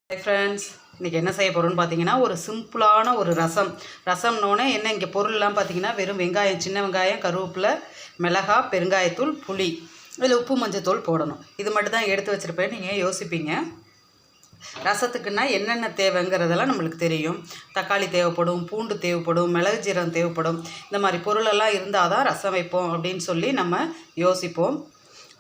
Hi friends, இன்றைக்கி என்ன செய்ய போகிறோன்னு பார்த்தீங்கன்னா ஒரு சிம்பிளான ஒரு ரசம்னோடனே என்ன இங்கே பொருள்லாம் பார்த்தீங்கன்னா வெறும் வெங்காயம், சின்ன வெங்காயம், கருவேப்பிலை, மிளகாய், பெருங்காயத்தூள், புளி, இதில் உப்பு மஞ்சத்தூள் போடணும். இது மட்டும் தான் எடுத்து வச்சுருப்பேன். நீங்கள் யோசிப்பீங்க ரசத்துக்குன்னா என்னென்ன தேவைங்கிறதெல்லாம் நம்மளுக்கு தெரியும். தக்காளி தேவைப்படும், பூண்டு தேவைப்படும், மிளகு ஜீரகம் தேவைப்படும். இந்த மாதிரி பொருளெல்லாம் இருந்தால் தான் ரசம் வைப்போம் அப்படின்னு சொல்லி நம்ம யோசிப்போம்.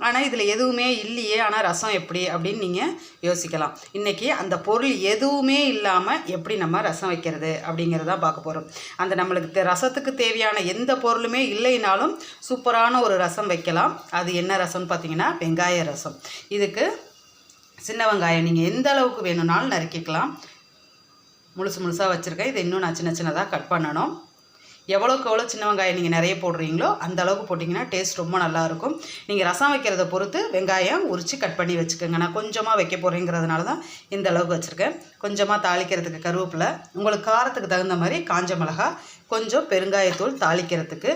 ஆனால் இதில் எதுவுமே இல்லையே, ஆனால் ரசம் எப்படி அப்படின்னு நீங்கள் யோசிக்கலாம். இன்றைக்கி அந்த பொருள் எதுவுமே இல்லாமல் எப்படி நம்ம ரசம் வைக்கிறது அப்படிங்கிறதான் பார்க்க போகிறோம். அந்த நம்மளுக்கு ரசத்துக்கு தேவையான எந்த பொருளுமே இல்லைனாலும் சூப்பரான ஒரு ரசம் வைக்கலாம். அது என்ன ரசம்னு பார்த்தீங்கன்னா வெங்காய ரசம். இதுக்கு சின்ன வெங்காயம் நீங்கள் எந்த அளவுக்கு வேணும்னாலும் நறுக்கிக்கலாம். முழுசாக வச்சுருக்கேன். இதை இன்னும் நான் சின்னதாக கட் பண்ணணும். எவ்வளோக்கு எவ்வளோ சின்ன வெங்காயம் நீங்கள் நிறைய போடுறீங்களோ அந்த அளவுக்கு போட்டிங்கன்னா டேஸ்ட் ரொம்ப நல்லாயிருக்கும். நீங்கள் ரசம் வைக்கிறத பொறுத்து வெங்காயம் உரித்து கட் பண்ணி வச்சுக்கோங்க. நான் கொஞ்சமாக வைக்க போகிறேங்கிறதுனால தான் இந்த அளவுக்கு வச்சுருக்கேன். கொஞ்சமாக தாளிக்கிறதுக்கு கருவேப்பிலை, உங்களுக்கு காரத்துக்கு தகுந்த மாதிரி காஞ்ச மிளகா, கொஞ்சம் பெருங்காயத்தூள் தாளிக்கிறதுக்கு,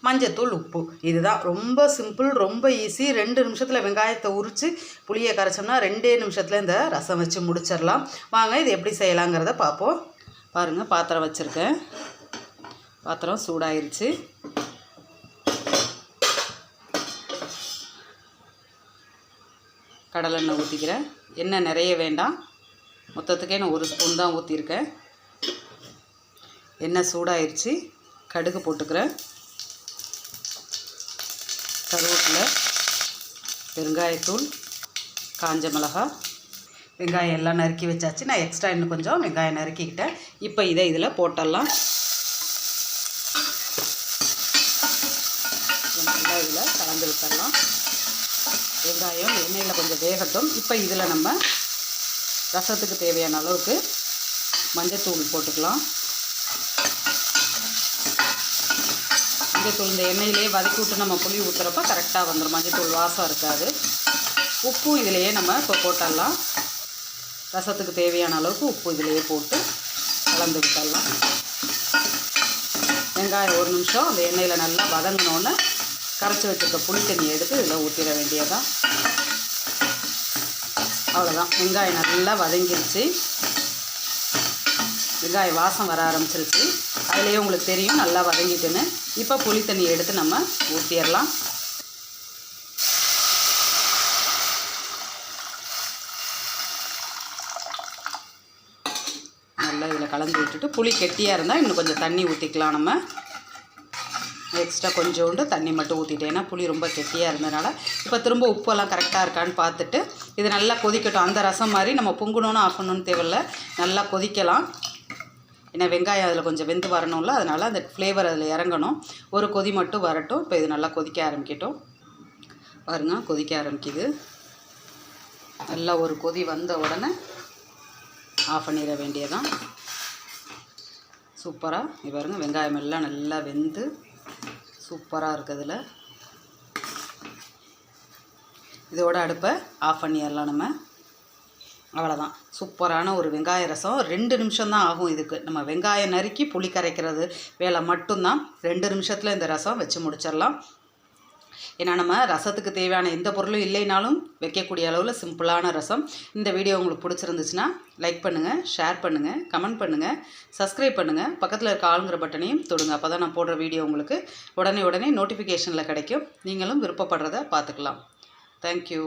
மஞ்சத்தூள், உப்பு. இதுதான் ரொம்ப சிம்பிள், ரொம்ப ஈஸி. 2 நிமிஷத்தில் வெங்காயத்தை உரித்து புளியை கரைச்சோம்னா 2 நிமிஷத்தில் இந்த ரசம் வச்சு முடிச்சிடலாம். வாங்க இது எப்படி செய்யலாங்கிறத பார்ப்போம். பாருங்கள், பாத்திரம் வச்சுருக்கேன். பாத்திரம் சூடாயிருச்சு. கடலெண்ணெய் ஊற்றிக்கிறேன். எண்ணெய் நிறைய வேண்டாம், மொத்தத்துக்கே நான் 1 ஸ்பூன் தான் ஊற்றிருக்கேன். எண்ணெய் சூடாயிருச்சு. கடுகு போட்டுக்கிறேன், கருவேப்பிலை, பெருங்காயத்தூள், காஞ்ச மிளகாய், வெங்காயம் எல்லாம் நறுக்கி வச்சாச்சு. நான் எக்ஸ்ட்ரா இன்னும் கொஞ்சம் வெங்காயம் நறுக்கிக்கிட்டேன். இப்போ இதை இதில் போட்டுடலாம். நல்லா இதில் கலந்து விட்டுடலாம். வெங்காயம் எண்ணெயில் கொஞ்சம் வேகட்டும். இப்போ இதில் நம்ம ரசத்துக்கு தேவையான அளவுக்கு மஞ்சத்தூள் போட்டுக்கலாம். மஞ்சத்தூள் இந்த எண்ணெயிலே வதக்கி விட்டு நம்ம புளி ஊற்றுறப்ப கரெக்டாக வந்துடும். மஞ்சத்தூள் வாசம் இருக்காது. உப்பும் இதிலையே நம்ம இப்போ போட்டுடலாம். ரசத்துக்கு தேவையான அளவுக்கு உப்பு இதிலையே போட்டு கலந்து விட்டுடலாம். வெங்காயம் 1 நிமிஷம் அந்த எண்ணெயில் நல்லா வதங்கினோன்னு கரைச்சி வச்சுருக்க புளி தண்ணி எடுத்து இதில் ஊற்றிட வேண்டியதான். அவ்வளோதான். வெங்காயம் நல்லா வதங்கிருச்சு. வெங்காயம் வாசம் வர ஆரம்பிச்சிருச்சு. அதுலேயே உங்களுக்கு தெரியும் நல்லா வதங்கிட்டுன்னு. இப்போ புளி தண்ணி எடுத்து நம்ம ஊற்றிடலாம். நல்லா இதில் கலந்து விட்டுட்டு, புளி கெட்டியாக இருந்தால் இன்னும் கொஞ்சம் தண்ணி ஊற்றிக்கலாம். நம்ம எக்ஸ்ட்ரா கொஞ்சோண்டு தண்ணி மட்டும் ஊற்றிட்டேன். ஏன்னா புளி ரொம்ப கெட்டியாக இருந்ததுனால. இப்போ திரும்ப உப்பெல்லாம் கரெக்டாக இருக்கான்னு பார்த்துட்டு இது நல்லா கொதிக்கட்டும். அந்த ரசம் மாதிரி நம்ம பொங்கணுன்னு ஆஃப் பண்ணணுன்னு தேவையில்ல, நல்லா கொதிக்கலாம். ஏன்னா வெங்காயம் அதில் கொஞ்சம் வெந்து வரணும்ல, அதனால் அந்த ஃப்ளேவர் அதில் இறங்கணும். ஒரு கொதி மட்டும் வரட்டும். இப்போ இது நல்லா கொதிக்க ஆரம்பிக்கட்டும். பாருங்க, கொதிக்க ஆரம்பிக்குது. நல்லா ஒரு கொதி வந்த உடனே ஆஃப் பண்ணிட வேண்டியதான். சூப்பராக பாருங்க, வெங்காயம் எல்லாம் நல்லா வெந்து சூப்பராக இருக்குதுல. இதோட அடுப்பை ஆஃப் பண்ணிடலாம் நம்ம. அவ்வளோதான். சூப்பரான ஒரு வெங்காய ரசம். 2 நிமிஷம் தான் ஆகும் இதுக்கு. நம்ம வெங்காயம் நறுக்கி புளி கரைக்கிறது வேலை மட்டும்தான். 2 நிமிஷத்தில் இந்த ரசம் வச்சு முடிச்சிடலாம். ஏன்னா நம்ம ரசத்துக்கு தேவையான எந்த பொருளும் இல்லைனாலும் வைக்கக்கூடிய அளவில் சிம்பிளான ரசம். இந்த வீடியோ உங்களுக்கு பிடிச்சிருந்துச்சுன்னா லைக் பண்ணுங்கள், ஷேர் பண்ணுங்கள், கமெண்ட் பண்ணுங்கள், சப்ஸ்கிரைப் பண்ணுங்கள். பக்கத்தில் இருக்க ஆளுங்கிற பட்டனையும் தொடுங்க. அப்போ தான் நான் போடுற வீடியோ உங்களுக்கு உடனே நோட்டிஃபிகேஷனில் கிடைக்கும். நீங்களும் விருப்பப்படுறத பார்த்துக்கலாம். தேங்க்யூ.